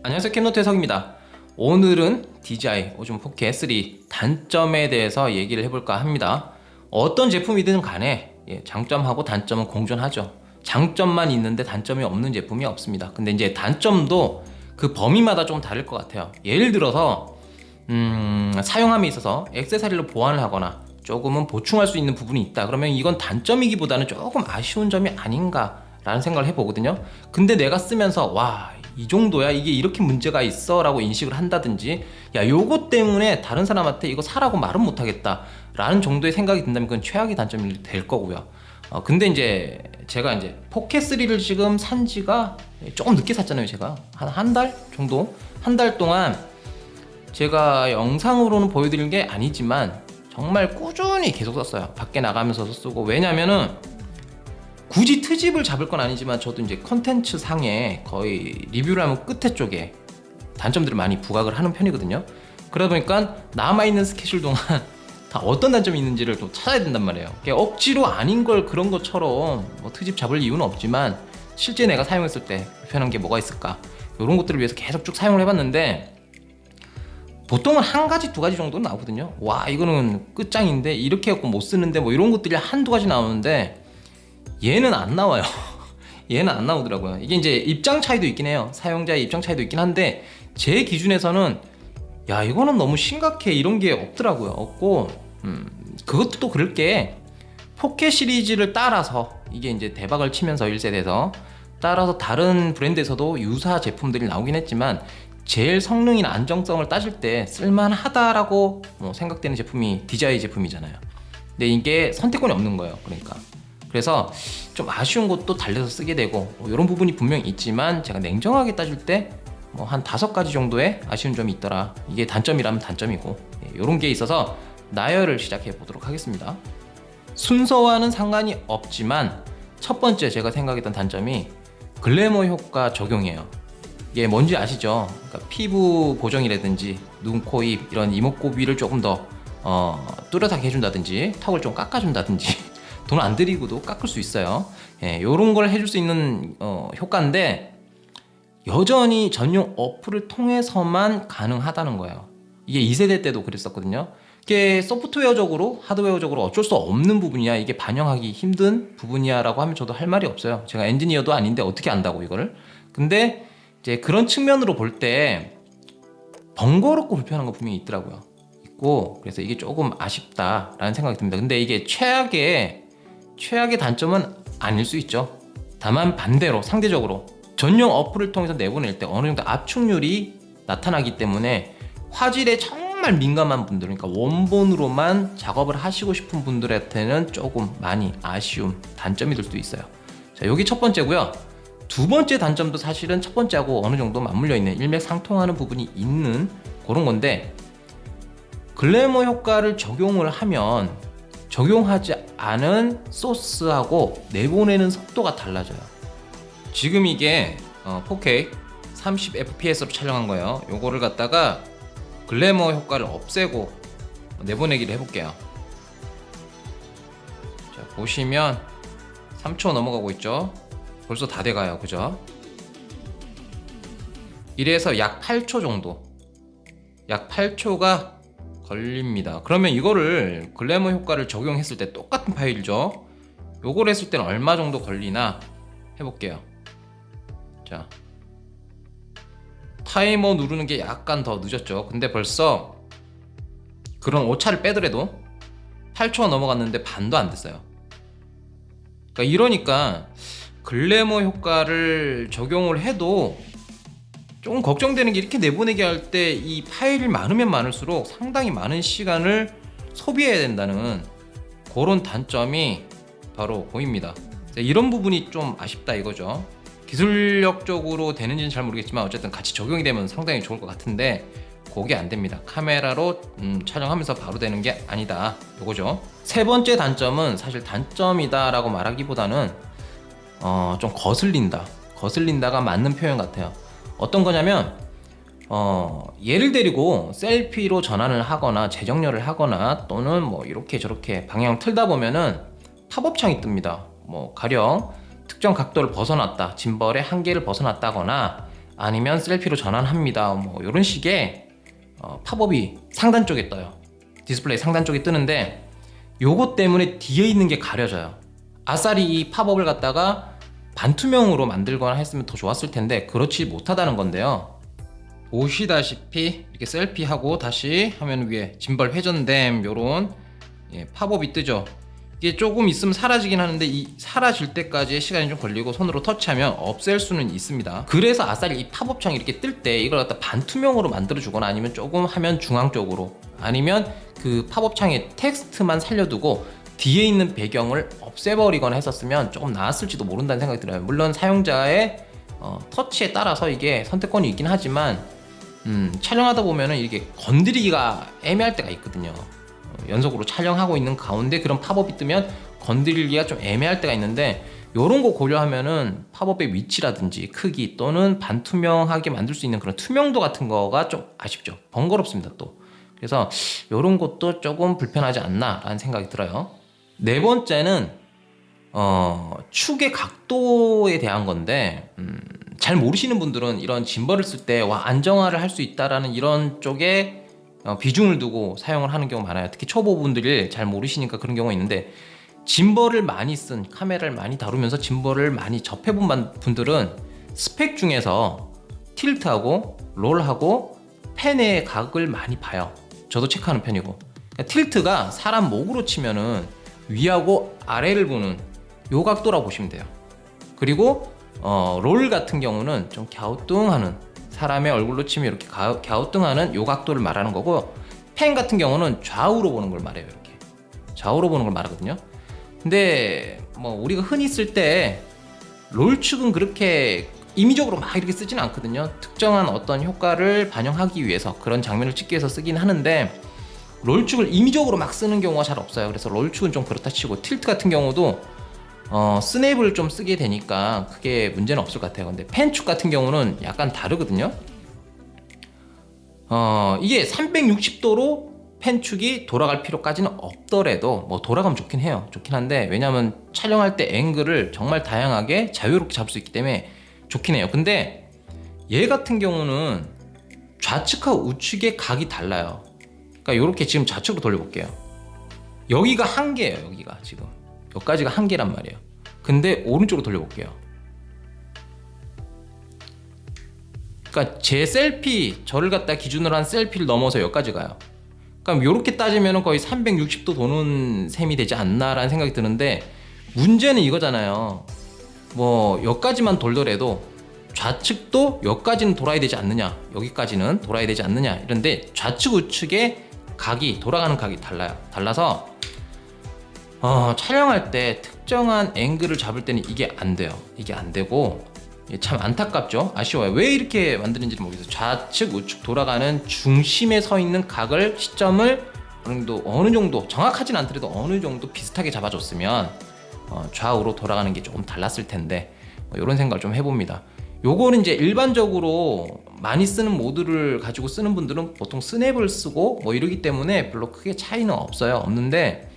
안녕하세요, 캡노트의 석입니다. 오늘은 DJI 오즈모 포켓 3 단점에 대해서 얘기를 해볼까 합니다. 어떤 제품이든 간에 장점하고 단점은 공존하죠. 장점만 있는데 단점이 없는 제품이 없습니다. 근데 이제 단점도 그 범위마다 좀 다를 것 같아요. 예를 들어서 사용함에 있어서 액세서리로 보완을 하거나 조금은 보충할 수 있는 부분이 있다, 그러면 이건 단점이기보다는 조금 아쉬운 점이 아닌가 라는 생각을 해보거든요. 근데 내가 쓰면서 와, 이 정도야? 이게 이렇게 문제가 있어? 라고 인식을 한다든지, 야, 요거 때문에 다른 사람한테 이거 사라고 말은 못하겠다 라는 정도의 생각이 든다면 그건 최악의 단점이 될 거고요. 근데 이제 제가 이제 포켓3를 지금 산 지가 조금 늦게 샀잖아요. 제가 한 달 정도? 한 달 동안 제가 영상으로는 보여드릴 게 아니지만 정말 꾸준히 계속 썼어요. 밖에 나가면서도 쓰고. 왜냐면은 굳이 트집을 잡을 건 아니지만 저도 이제 컨텐츠 상에 거의 리뷰를 하면 끝에 쪽에 단점들을 많이 부각을 하는 편이거든요. 그러다 보니까 남아있는 스케줄 동안 다 어떤 단점이 있는지를 또 찾아야 된단 말이에요. 억지로 아닌 걸 그런 것처럼 뭐 트집 잡을 이유는 없지만 실제 내가 사용했을 때 불편한 게 뭐가 있을까, 이런 것들을 위해서 계속 쭉 사용을 해봤는데 보통은 한 가지 두 가지 정도는 나오거든요. 와, 이거는 끝장인데 이렇게 해갖고 못 쓰는데 뭐 이런 것들이 한두 가지 나오는데 얘는 안 나와요. 얘는 안 나오더라고요. 이게 이제 입장 차이도 있긴 해요. 사용자의 입장 차이도 있긴 한데 제 기준에서는 야, 이거는 너무 심각해, 이런 게 없더라고요. 없고 그것도 또 그럴 게 포켓 시리즈를 따라서 이게 이제 대박을 치면서 1세대에서 따라서 다른 브랜드에서도 유사 제품들이 나오긴 했지만 제일 성능이나 안정성을 따질 때 쓸만하다라고 생각되는 제품이 DJI 제품이잖아요. 근데 이게 선택권이 없는 거예요. 그러니까 그래서 좀 아쉬운 것도 달려서 쓰게 되고 이런 부분이 분명히 있지만 제가 냉정하게 따질 때 한 5가지 정도의 아쉬운 점이 있더라. 이게 단점이라면 단점이고, 이런 게 있어서 나열을 시작해 보도록 하겠습니다. 순서와는 상관이 없지만 첫 번째 제가 생각했던 단점이 글래머 효과 적용이에요. 이게 뭔지 아시죠? 그러니까 피부 보정이라든지 눈, 코, 입 이런 이목구비를 조금 더 뚜렷하게 해준다든지 턱을 좀 깎아준다든지 돈 안 들이고도 깎을 수 있어요. 요런 걸 해줄 수 있는 효과인데 여전히 전용 어플을 통해서만 가능하다는 거예요. 이게 2세대 때도 그랬었거든요. 이게 소프트웨어적으로 하드웨어적으로 어쩔 수 없는 부분이야, 이게 반영하기 힘든 부분이야 라고 하면 저도 할 말이 없어요. 제가 엔지니어도 아닌데 어떻게 안다고 이거를. 근데 이제 그런 측면으로 볼 때 번거롭고 불편한 거 분명히 있더라고요. 있고, 그래서 이게 조금 아쉽다라는 생각이 듭니다. 근데 이게 최악의 단점은 아닐 수 있죠. 다만 반대로 상대적으로 전용 어플을 통해서 내보낼 때 어느 정도 압축률이 나타나기 때문에 화질에 정말 민감한 분들, 그러니까 원본으로만 작업을 하시고 싶은 분들한테는 조금 많이 아쉬운 단점이 될 수도 있어요. 자, 여기 첫 번째고요. 두 번째 단점도 사실은 첫 번째하고 어느 정도 맞물려 있는, 일맥상통하는 부분이 있는 그런 건데, 글래머 효과를 적용을 하면 적용하지 않은 소스하고 내보내는 속도가 달라져요. 지금 이게 4K 30fps로 촬영한 거예요. 요거를 갖다가 글래머 효과를 없애고 내보내기를 해볼게요. 자, 보시면 3초 넘어가고 있죠. 벌써 다 돼가요. 그죠? 이래서 약 8초 정도, 약 8초가 걸립니다. 그러면 이거를 글래머 효과를 적용했을 때 똑같은 파일이죠. 요걸 했을 때는 얼마 정도 걸리나 해볼게요. 자, 타이머 누르는 게 약간 더 늦었죠. 근데 벌써 그런 오차를 빼더라도 8초가 넘어갔는데 반도 안 됐어요. 그러니까 이러니까 글래머 효과를 적용을 해도 조금 걱정되는 게, 이렇게 내보내기 할 때 이 파일이 많으면 많을수록 상당히 많은 시간을 소비해야 된다는 그런 단점이 바로 보입니다. 이런 부분이 좀 아쉽다 이거죠. 기술력적으로 되는지는 잘 모르겠지만 어쨌든 같이 적용이 되면 상당히 좋을 것 같은데 그게 안 됩니다. 카메라로 촬영하면서 바로 되는 게 아니다 이거죠. 세 번째 단점은 사실 단점이다 라고 말하기보다는 좀 거슬린다가 맞는 표현 같아요. 어떤 거냐면 얘를 데리고 셀피로 전환을 하거나 재정렬을 하거나 또는 뭐 이렇게 저렇게 방향을 틀다 보면은 팝업창이 뜹니다. 뭐 가령 특정 각도를 벗어났다, 짐벌의 한계를 벗어났다거나 아니면 셀피로 전환합니다. 뭐 이런 식의 팝업이 상단 쪽에 떠요. 디스플레이 상단 쪽에 뜨는데 요거 때문에 뒤에 있는 게 가려져요. 아싸리 이 팝업을 갖다가 반투명으로 만들거나 했으면 더 좋았을 텐데 그렇지 못하다는 건데요. 보시다시피 이렇게 셀피하고 다시 화면 위에 짐벌 회전됨 요런 팝업이 뜨죠. 이게 조금 있으면 사라지긴 하는데 이 사라질 때까지의 시간이 좀 걸리고 손으로 터치하면 없앨 수는 있습니다. 그래서 아싸리 이 팝업창이 이렇게 뜰 때 이걸 갖다 반투명으로 만들어 주거나 아니면 조금 화면 중앙 쪽으로 아니면 그 팝업창의 텍스트만 살려두고 뒤에 있는 배경을 없애버리거나 했었으면 조금 나았을지도 모른다는 생각이 들어요. 물론 사용자의 터치에 따라서 이게 선택권이 있긴 하지만 촬영하다 보면은 이게 건드리기가 애매할 때가 있거든요. 연속으로 촬영하고 있는 가운데 그런 팝업이 뜨면 건드리기가 좀 애매할 때가 있는데 요런 거 고려하면은 팝업의 위치라든지 크기 또는 반투명하게 만들 수 있는 그런 투명도 같은 거가 좀 아쉽죠. 번거롭습니다 또. 그래서 요런 것도 조금 불편하지 않나 라는 생각이 들어요. 네 번째는 축의 각도에 대한 건데 잘 모르시는 분들은 이런 짐벌을 쓸 때 안정화를 할 수 있다라는 이런 쪽에 비중을 두고 사용을 하는 경우가 많아요. 특히 초보분들이 잘 모르시니까 그런 경우가 있는데 짐벌을 많이 쓴 카메라를 많이 다루면서 짐벌을 많이 접해본 분들은 스펙 중에서 틸트하고 롤하고 펜의 각을 많이 봐요. 저도 체크하는 편이고 그러니까 틸트가 사람 목으로 치면은 위하고 아래를 보는 요 각도라고 보시면 돼요. 그리고 롤 같은 경우는 좀 갸우뚱하는 사람의 얼굴로 치면 이렇게 갸우뚱하는 요 각도를 말하는 거고 펜 같은 경우는 좌우로 보는 걸 말해요. 이렇게 좌우로 보는 걸 말하거든요. 근데 뭐 우리가 흔히 쓸 때 롤축은 그렇게 임의적으로 막 이렇게 쓰지는 않거든요. 특정한 어떤 효과를 반영하기 위해서 그런 장면을 찍기 위해서 쓰긴 하는데 롤축을 임의적으로 막 쓰는 경우가 잘 없어요. 그래서 롤축은 좀 그렇다 치고 틸트 같은 경우도 스냅을 좀 쓰게 되니까 크게 문제는 없을 것 같아요. 근데 펜축 같은 경우는 약간 다르거든요. 이게 360도로 펜축이 돌아갈 필요까지는 없더라도 뭐 돌아가면 좋긴 해요. 좋긴 한데 왜냐면 촬영할 때 앵글을 정말 다양하게 자유롭게 잡을 수 있기 때문에 좋긴 해요. 근데 얘 같은 경우는 좌측과 우측의 각이 달라요. 그러니까 이렇게 지금 좌측으로 돌려볼게요. 여기가 한계예요. 여기가 지금 여기까지가 한계란 말이에요. 근데 오른쪽으로 돌려볼게요. 그러니까 제 셀피 저를 갖다 기준으로 한 셀피를 넘어서 여기까지 가요. 그러니까 이렇게 따지면 거의 360도 도는 셈이 되지 않나라는 생각이 드는데 문제는 이거잖아요. 뭐 여기까지만 돌더라도 좌측도 여기까지는 돌아야 되지 않느냐, 여기까지는 돌아야 되지 않느냐 이런데 좌측 우측의 각이 돌아가는 각이 달라서 촬영할 때 특정한 앵글을 잡을 때는 이게 안 돼요. 이게 안 되고 참 안타깝죠. 아쉬워요. 왜 이렇게 만드는지 모르겠어요. 좌측 우측 돌아가는 중심에 서 있는 각을 시점을 어느 정도 정확하진 않더라도 어느 정도 비슷하게 잡아줬으면 좌우로 돌아가는 게 조금 달랐을 텐데 이런 생각을 좀 해봅니다. 요거는 이제 일반적으로 많이 쓰는 모드를 가지고 쓰는 분들은 보통 스냅을 쓰고 뭐 이러기 때문에 별로 크게 차이는 없는데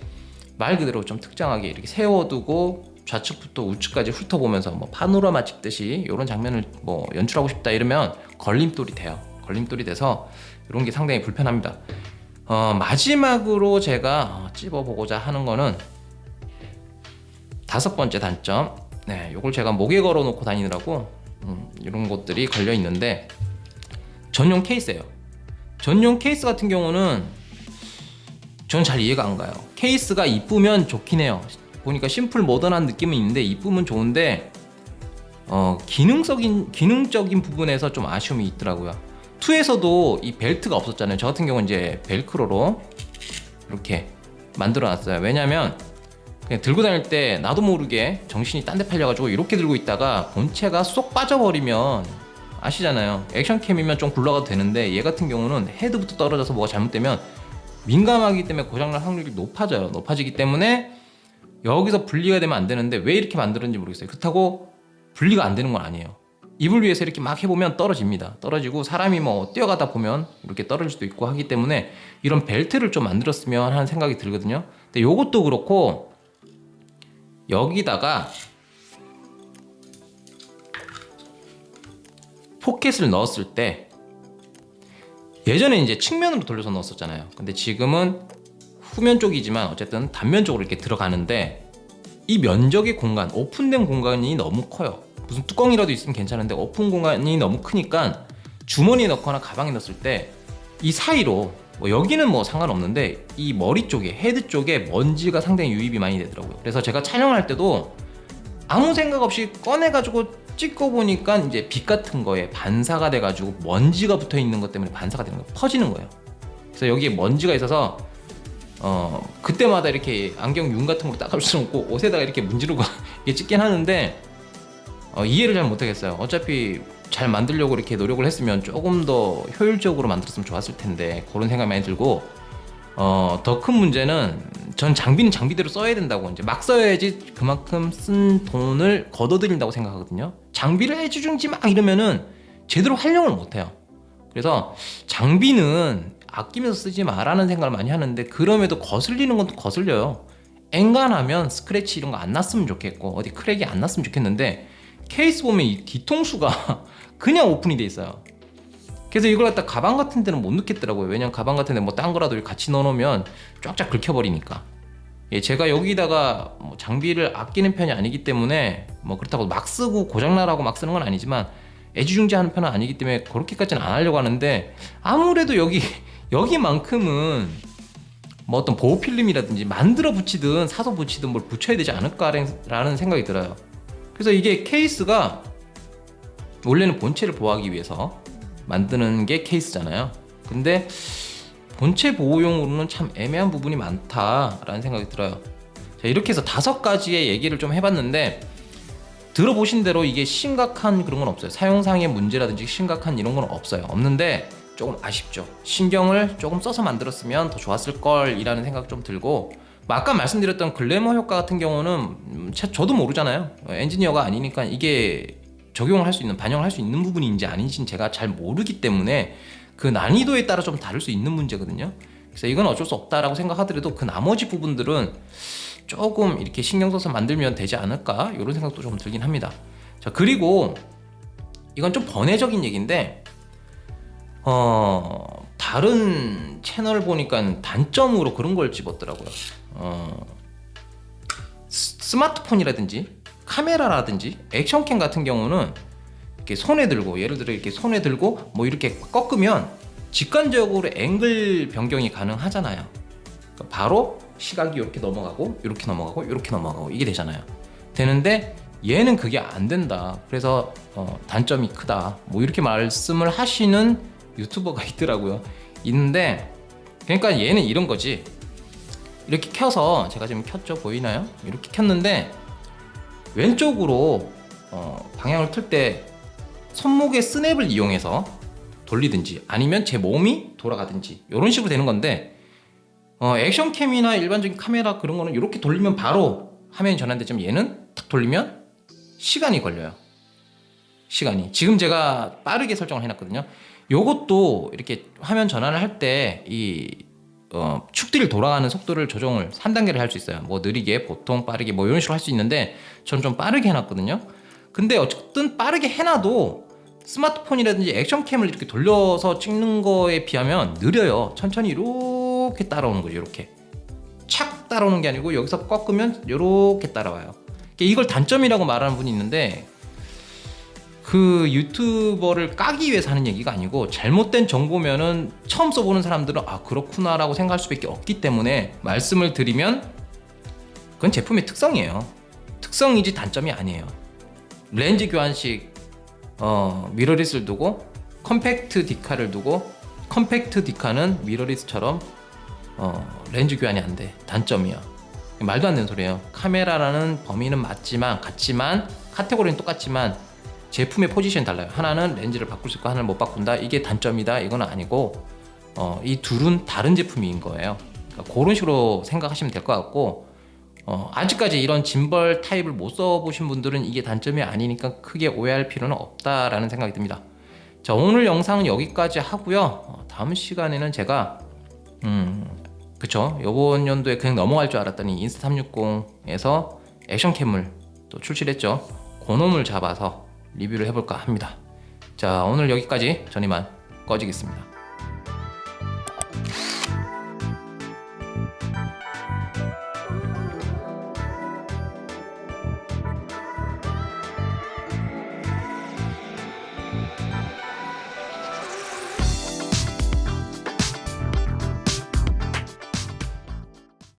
말 그대로 좀 특정하게 이렇게 세워두고 좌측부터 우측까지 훑어보면서 뭐 파노라마 찍듯이 이런 장면을 뭐 연출하고 싶다 이러면 걸림돌이 돼요. 걸림돌이 돼서 이런 게 상당히 불편합니다. 마지막으로 제가 찝어보고자 하는 거는 5번째 단점. 네, 요걸 제가 목에 걸어 놓고 다니느라고 이런 것들이 걸려 있는데 전용 케이스예요. 전용 케이스 같은 경우는 전 잘 이해가 안 가요. 케이스가 이쁘면 좋긴 해요. 보니까 심플 모던한 느낌은 있는데 이쁘면 좋은데 기능적인 부분에서 좀 아쉬움이 있더라고요. 2에서도 이 벨트가 없었잖아요. 저 같은 경우는 이제 벨크로로 이렇게 만들어 놨어요. 왜냐면 그냥 들고 다닐 때 나도 모르게 정신이 딴 데 팔려가지고 이렇게 들고 있다가 본체가 쏙 빠져버리면 아시잖아요. 액션캠이면 좀 굴러가도 되는데 얘 같은 경우는 헤드부터 떨어져서 뭐가 잘못되면 민감하기 때문에 고장날 확률이 높아지기 때문에 여기서 분리가 되면 안 되는데 왜 이렇게 만들었는지 모르겠어요. 그렇다고 분리가 안 되는 건 아니에요. 입을 위해서 이렇게 막 해보면 떨어집니다. 떨어지고 사람이 뭐 뛰어가다 보면 이렇게 떨어질 수도 있고 하기 때문에 이런 벨트를 좀 만들었으면 하는 생각이 들거든요. 근데 요것도 그렇고 여기다가 포켓을 넣었을 때 예전에 이제 측면으로 돌려서 넣었었잖아요. 근데 지금은 후면 쪽이지만 어쨌든 단면 쪽으로 이렇게 들어가는데 이 면적의 공간, 오픈된 공간이 너무 커요. 무슨 뚜껑이라도 있으면 괜찮은데 오픈 공간이 너무 크니까 주머니에 넣거나 가방에 넣었을 때 이 사이로 뭐 여기는 뭐 상관없는데 이 머리 쪽에, 헤드 쪽에 먼지가 상당히 유입이 많이 되더라고요. 그래서 제가 촬영할 때도 아무 생각 없이 꺼내가지고 찍고 보니까 이제 빛 같은 거에 반사가 돼가지고 먼지가 붙어 있는 것 때문에 반사가 되는 거예요. 퍼지는 거예요. 그래서 여기에 먼지가 있어서 그때마다 이렇게 안경 윤 같은 걸로 닦을 수는 없고 옷에다가 이렇게 문지르고 찍긴 하는데 이해를 잘 못하겠어요. 어차피 잘 만들려고 이렇게 노력을 했으면 조금 더 효율적으로 만들었으면 좋았을 텐데 그런 생각이 많이 들고 더 큰 문제는 전 장비는 장비대로 써야 된다고 이제 막 써야지 그만큼 쓴 돈을 거둬들인다고 생각하거든요. 장비를 애지중지 막 이러면은 제대로 활용을 못해요. 그래서 장비는 아끼면서 쓰지 마라는 생각을 많이 하는데 그럼에도 거슬리는 건 또 거슬려요. 엔간하면 스크래치 이런 거 안 났으면 좋겠고 어디 크랙이 안 났으면 좋겠는데 케이스 보면 이 뒤통수가 그냥 오픈이 돼 있어요. 그래서 이걸 갖다 가방 같은 데는 못 넣겠더라고요. 왜냐면 가방 같은 데 뭐 딴 거라도 같이 넣어놓으면 쫙쫙 긁혀버리니까. 예, 제가 여기다가 뭐 장비를 아끼는 편이 아니기 때문에 뭐 그렇다고 막 쓰고 고장나라고 막 쓰는 건 아니지만 애지중지하는 편은 아니기 때문에 그렇게까지는 안 하려고 하는데 아무래도 여기만큼은 뭐 어떤 보호 필름이라든지 만들어 붙이든 사서 붙이든 뭘 붙여야 되지 않을까라는 생각이 들어요. 그래서 이게 케이스가 원래는 본체를 보호하기 위해서 만드는 게 케이스잖아요. 근데 본체 보호용으로는 참 애매한 부분이 많다라는 생각이 들어요. 자, 이렇게 해서 5가지의 얘기를 좀 해봤는데 들어보신 대로 이게 심각한 그런 건 없어요. 사용상의 문제라든지 심각한 이런 건 없어요. 없는데 조금 아쉽죠. 신경을 조금 써서 만들었으면 더 좋았을 걸 이라는 생각 좀 들고 아까 말씀드렸던 글래머 효과 같은 경우는 저도 모르잖아요. 엔지니어가 아니니까 이게 적용을 할 수 있는, 반영을 할 수 있는 부분인지 아닌지는 제가 잘 모르기 때문에 그 난이도에 따라 좀 다를 수 있는 문제거든요. 그래서 이건 어쩔 수 없다라고 생각하더라도 그 나머지 부분들은 조금 이렇게 신경 써서 만들면 되지 않을까 이런 생각도 좀 들긴 합니다. 자, 그리고 이건 좀 번외적인 얘기인데 다른 채널 보니까 단점으로 그런 걸 집었더라고요. 스마트폰이라든지 카메라라든지 액션캠 같은 경우는 이렇게 손에 들고 예를 들어 이렇게 손에 들고 뭐 이렇게 꺾으면 직관적으로 앵글 변경이 가능하잖아요. 그러니까 바로 시각이 이렇게 넘어가고 이렇게 넘어가고 이렇게 넘어가고 이게 되잖아요. 되는데 얘는 그게 안 된다. 그래서 단점이 크다. 뭐 이렇게 말씀을 하시는 유튜버가 있더라고요. 있는데 그러니까 얘는 이런 거지. 이렇게 켜서 제가 지금 켰죠? 보이나요? 이렇게 켰는데 왼쪽으로 방향을 틀 때 손목의 스냅을 이용해서 돌리든지 아니면 제 몸이 돌아가든지 이런 식으로 되는 건데 액션캠이나 일반적인 카메라 그런 거는 이렇게 돌리면 바로 화면이 전환되지만 얘는 탁 돌리면 시간이 걸려요. 시간이 지금 제가 빠르게 설정을 해놨거든요. 요것도 이렇게 화면 전환을 할 때 이 축들이 돌아가는 속도를 조정을 3단계를 할 수 있어요. 뭐 느리게, 보통, 빠르게 뭐 이런 식으로 할 수 있는데 전 좀 빠르게 해놨거든요. 근데 어쨌든 빠르게 해놔도 스마트폰이라든지 액션캠을 이렇게 돌려서 찍는 거에 비하면 느려요. 천천히 이렇게 따라오는 거죠. 이렇게 착 따라오는 게 아니고 여기서 꺾으면 이렇게 따라와요. 이걸 단점이라고 말하는 분이 있는데 그 유튜버를 까기 위해서 하는 얘기가 아니고 잘못된 정보면은 처음 써보는 사람들은 아 그렇구나 라고 생각할 수밖에 없기 때문에 말씀을 드리면 그건 제품의 특성이에요. 특성이지 단점이 아니에요. 렌즈 교환식 미러리스를 두고 컴팩트 디카를 두고 컴팩트 디카는 미러리스처럼 렌즈 교환이 안 돼. 단점이야. 말도 안 되는 소리예요. 카메라라는 범위는 같지만 카테고리는 똑같지만 제품의 포지션이 달라요. 하나는 렌즈를 바꿀 수 있고 하나는 못 바꾼다. 이게 단점이다. 이건 아니고 이 둘은 다른 제품인 거예요. 그러니까 그런 식으로 생각하시면 될 것 같고 아직까지 이런 짐벌 타입을 못 써보신 분들은 이게 단점이 아니니까 크게 오해할 필요는 없다라는 생각이 듭니다. 자, 오늘 영상은 여기까지 하고요. 다음 시간에는 제가 그쵸, 이번 연도에 그냥 넘어갈 줄 알았더니 인스타360에서 액션캠을 또 출시를 했죠. 그놈을 잡아서 리뷰를 해볼까 합니다. 자, 오늘 여기까지. 전 이만 꺼지겠습니다.